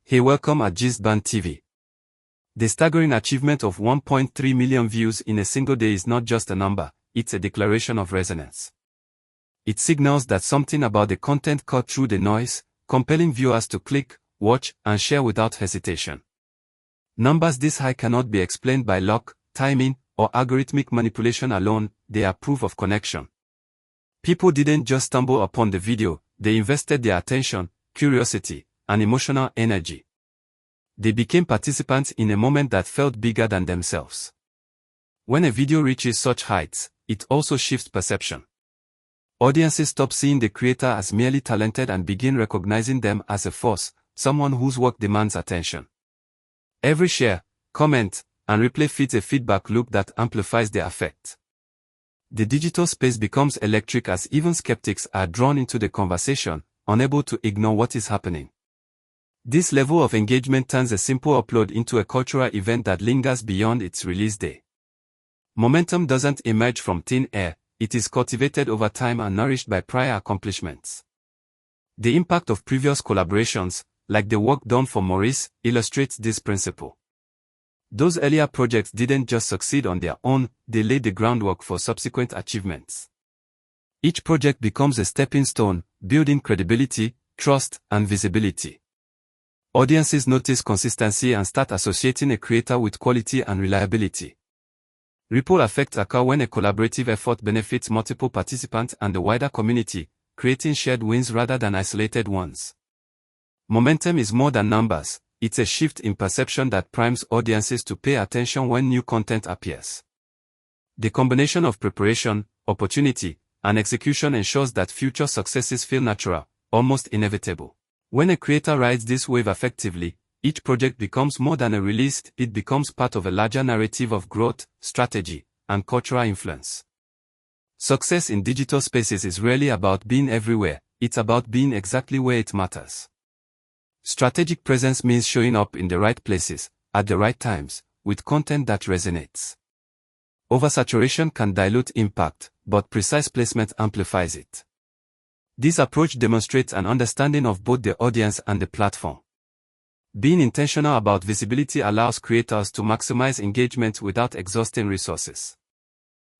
Hey, welcome at Gistband TV. The staggering achievement of 1.3 million views in a single day is not just a number, it's a declaration of resonance. It signals that something about the content cut through the noise, compelling viewers to click, watch, and share without hesitation. Numbers this high cannot be explained by luck, timing, or algorithmic manipulation alone, they are proof of connection. People didn't just stumble upon the video, they invested their attention, curiosity, and emotional energy. They became participants in a moment that felt bigger than themselves. When a video reaches such heights, it also shifts perception. Audiences stop seeing the creator as merely talented and begin recognizing them as a force, someone whose work demands attention. Every share, comment, and replay feeds a feedback loop that amplifies the effect. The digital space becomes electric as even skeptics are drawn into the conversation, unable to ignore what is happening. This level of engagement turns a simple upload into a cultural event that lingers beyond its release day. Momentum doesn't emerge from thin air, it is cultivated over time and nourished by prior accomplishments. The impact of previous collaborations, like the work done for Maurice, illustrates this principle. Those earlier projects didn't just succeed on their own, they laid the groundwork for subsequent achievements. Each project becomes a stepping stone, building credibility, trust, and visibility. Audiences notice consistency and start associating a creator with quality and reliability. Ripple effects occur when a collaborative effort benefits multiple participants and the wider community, creating shared wins rather than isolated ones. Momentum is more than numbers, it's a shift in perception that primes audiences to pay attention when new content appears. The combination of preparation, opportunity, and execution ensures that future successes feel natural, almost inevitable. When a creator rides this wave effectively, each project becomes more than a release, it becomes part of a larger narrative of growth, strategy, and cultural influence. Success in digital spaces is rarely about being everywhere, it's about being exactly where it matters. Strategic presence means showing up in the right places, at the right times, with content that resonates. Oversaturation can dilute impact, but precise placement amplifies it. This approach demonstrates an understanding of both the audience and the platform. Being intentional about visibility allows creators to maximize engagement without exhausting resources.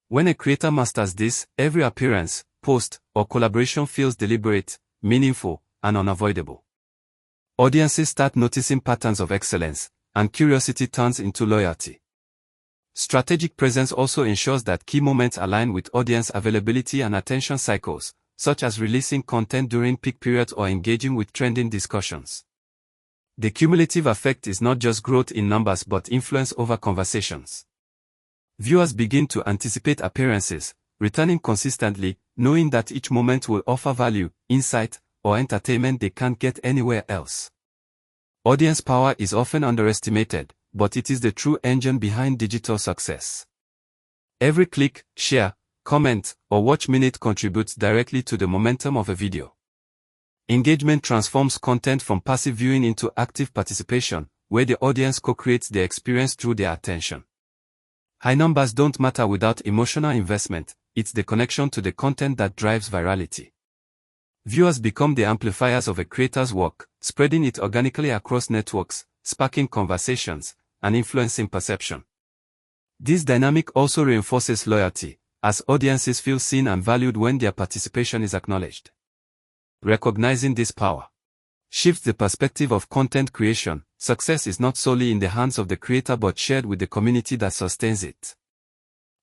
When a creator masters this, every appearance, post, or collaboration feels deliberate, meaningful, and unavoidable. Audiences start noticing patterns of excellence, and curiosity turns into loyalty. Strategic presence also ensures that key moments align with audience availability and attention cycles, such as releasing content during peak periods or engaging with trending discussions. The cumulative effect is not just growth in numbers but influence over conversations. Viewers begin to anticipate appearances, returning consistently, knowing that each moment will offer value, insight, or entertainment they can't get anywhere else. Audience power is often underestimated, but it is the true engine behind digital success. Every click, share, comment, or watch minute contributes directly to the momentum of a video. Engagement transforms content from passive viewing into active participation, where the audience co-creates the experience through their attention. High numbers don't matter without emotional investment, it's the connection to the content that drives virality. Viewers become the amplifiers of a creator's work, spreading it organically across networks, sparking conversations, and influencing perception. This dynamic also reinforces loyalty, as audiences feel seen and valued when their participation is acknowledged. Recognizing this power shifts the perspective of content creation. Success is not solely in the hands of the creator but shared with the community that sustains it.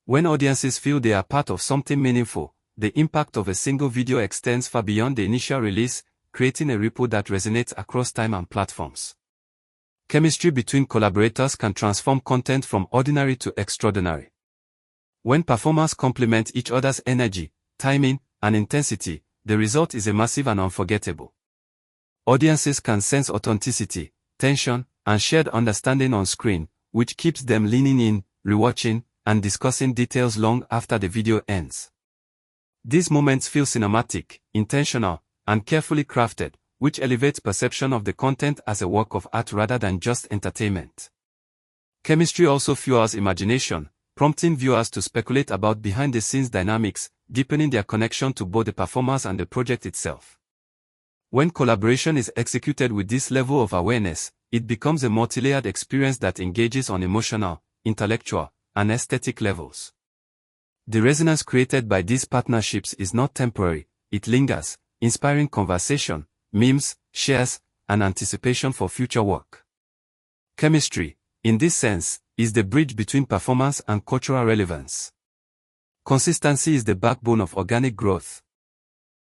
When audiences feel they are part of something meaningful, the impact of a single video extends far beyond the initial release, creating a ripple that resonates across time and platforms. Chemistry between collaborators can transform content from ordinary to extraordinary. When performers complement each other's energy, timing, and intensity, the result is immersive and unforgettable. Audiences can sense authenticity, tension, and shared understanding on screen, which keeps them leaning in, rewatching, and discussing details long after the video ends. These moments feel cinematic, intentional, and carefully crafted, which elevates perception of the content as a work of art rather than just entertainment. Chemistry also fuels imagination, prompting viewers to speculate about behind-the-scenes dynamics, deepening their connection to both the performers and the project itself. When collaboration is executed with this level of awareness, it becomes a multi-layered experience that engages on emotional, intellectual, and aesthetic levels. The resonance created by these partnerships is not temporary, it lingers, inspiring conversation, memes, shares, and anticipation for future work. Chemistry, in this sense, is the bridge between performance and cultural relevance. Consistency is the backbone of organic growth.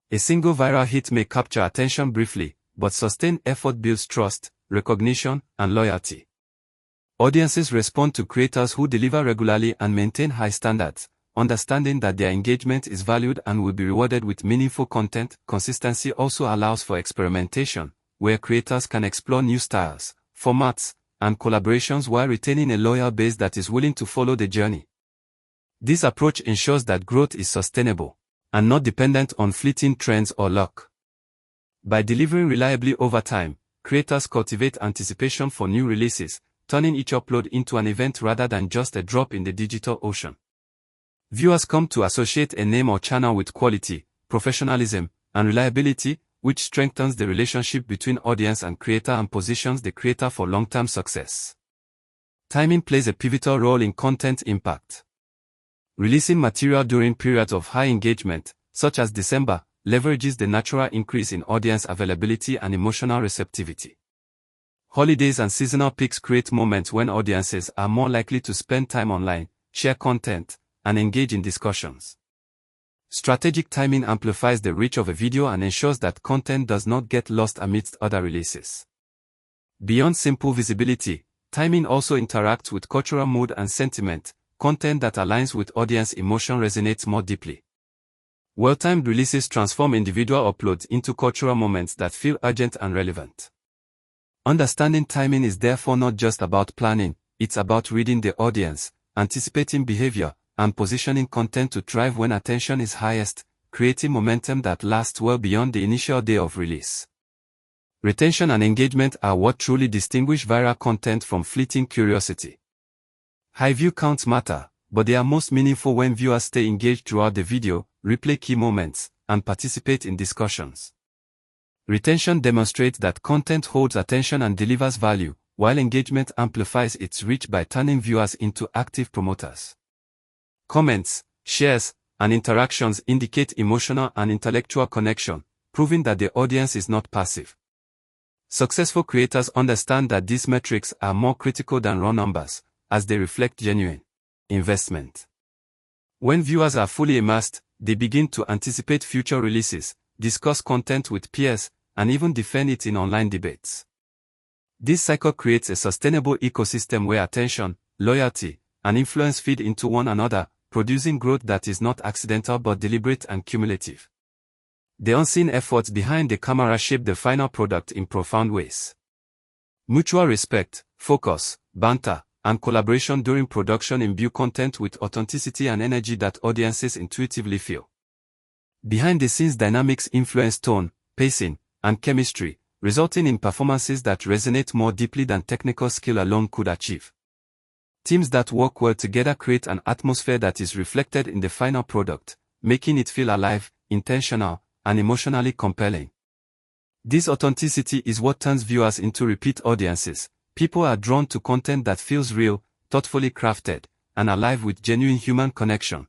A single viral hit may capture attention briefly, but sustained effort builds trust, recognition, and loyalty. Audiences respond to creators who deliver regularly and maintain high standards, understanding that their engagement is valued and will be rewarded with meaningful content. Consistency also allows for experimentation, where creators can explore new styles, formats, and collaborations while retaining a loyal base that is willing to follow the journey. This approach ensures that growth is sustainable and not dependent on fleeting trends or luck. By delivering reliably over time, creators cultivate anticipation for new releases, turning each upload into an event rather than just a drop in the digital ocean. Viewers come to associate a name or channel with quality, professionalism, and reliability, which strengthens the relationship between audience and creator and positions the creator for long-term success. Timing plays a pivotal role in content impact. Releasing material during periods of high engagement, such as December, leverages the natural increase in audience availability and emotional receptivity. Holidays and seasonal peaks create moments when audiences are more likely to spend time online, share content, and engage in discussions. Strategic timing amplifies the reach of a video and ensures that content does not get lost amidst other releases. Beyond simple visibility, timing also interacts with cultural mood and sentiment. Content that aligns with audience emotion resonates more deeply. Well-timed releases transform individual uploads into cultural moments that feel urgent and relevant. Understanding timing is therefore not just about planning, it's about reading the audience, anticipating behavior, and positioning content to thrive when attention is highest, creating momentum that lasts well beyond the initial day of release. Retention and engagement are what truly distinguish viral content from fleeting curiosity. High view counts matter, but they are most meaningful when viewers stay engaged throughout the video, replay key moments, and participate in discussions. Retention demonstrates that content holds attention and delivers value, while engagement amplifies its reach by turning viewers into active promoters. Comments, shares, and interactions indicate emotional and intellectual connection, proving that the audience is not passive. Successful creators understand that these metrics are more critical than raw numbers, as they reflect genuine investment. When viewers are fully immersed, they begin to anticipate future releases, discuss content with peers, and even defend it in online debates. This cycle creates a sustainable ecosystem where attention, loyalty, and influence feed into one another, producing growth that is not accidental but deliberate and cumulative. The unseen efforts behind the camera shape the final product in profound ways. Mutual respect, focus, banter, and collaboration during production imbue content with authenticity and energy that audiences intuitively feel. Behind-the-scenes dynamics influence tone, pacing, and chemistry, resulting in performances that resonate more deeply than technical skill alone could achieve. Teams that work well together create an atmosphere that is reflected in the final product, making it feel alive, intentional, and emotionally compelling. This authenticity is what turns viewers into repeat audiences. People are drawn to content that feels real, thoughtfully crafted, and alive with genuine human connection.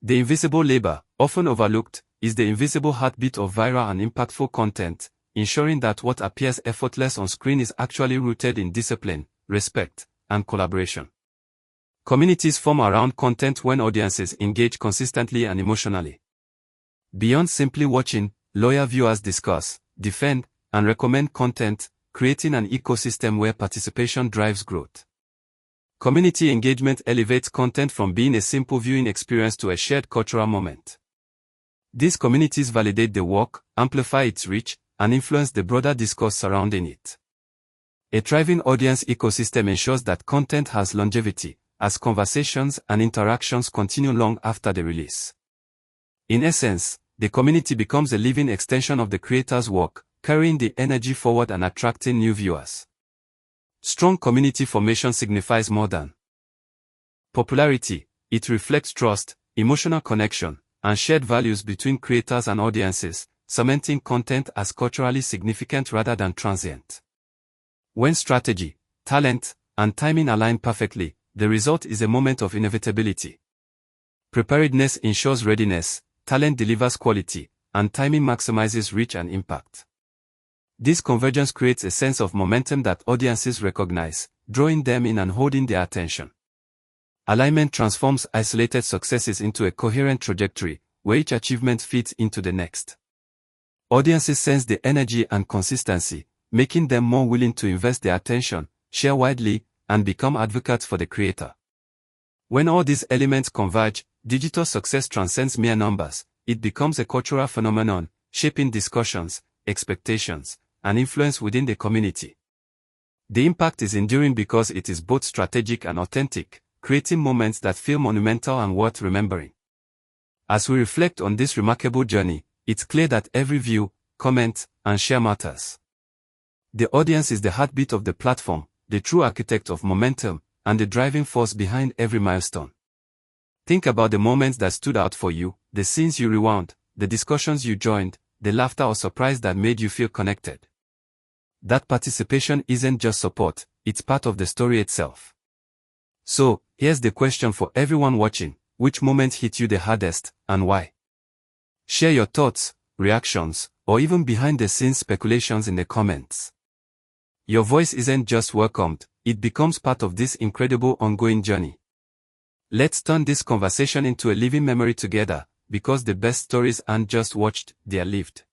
The invisible labor, often overlooked, is the invisible heartbeat of viral and impactful content, ensuring that what appears effortless on screen is actually rooted in discipline, respect, and collaboration. Communities form around content when audiences engage consistently and emotionally. Beyond simply watching, loyal viewers discuss, defend, and recommend content, creating an ecosystem where participation drives growth. Community engagement elevates content from being a simple viewing experience to a shared cultural moment. These communities validate the work, amplify its reach, and influence the broader discourse surrounding it. A thriving audience ecosystem ensures that content has longevity, as conversations and interactions continue long after the release. In essence, the community becomes a living extension of the creator's work, carrying the energy forward and attracting new viewers. Strong community formation signifies more than popularity. It reflects trust, emotional connection, and shared values between creators and audiences, cementing content as culturally significant rather than transient. When strategy, talent, and timing align perfectly, the result is a moment of inevitability. Preparedness ensures readiness, talent delivers quality, and timing maximizes reach and impact. This convergence creates a sense of momentum that audiences recognize, drawing them in and holding their attention. Alignment transforms isolated successes into a coherent trajectory, where each achievement fits into the next. Audiences sense the energy and consistency, making them more willing to invest their attention, share widely, and become advocates for the creator. When all these elements converge, digital success transcends mere numbers. It becomes a cultural phenomenon, shaping discussions, expectations, and influence within the community. The impact is enduring because it is both strategic and authentic, creating moments that feel monumental and worth remembering. As we reflect on this remarkable journey, it's clear that every view, comment, and share matters. The audience is the heartbeat of the platform, the true architect of momentum, and the driving force behind every milestone. Think about the moments that stood out for you, the scenes you rewound, the discussions you joined, the laughter or surprise that made you feel connected. That participation isn't just support, it's part of the story itself. So, here's the question for everyone watching: which moment hit you the hardest, and why? Share your thoughts, reactions, or even behind-the-scenes speculations in the comments. Your voice isn't just welcomed, it becomes part of this incredible ongoing journey. Let's turn this conversation into a living memory together, because the best stories aren't just watched, they are lived.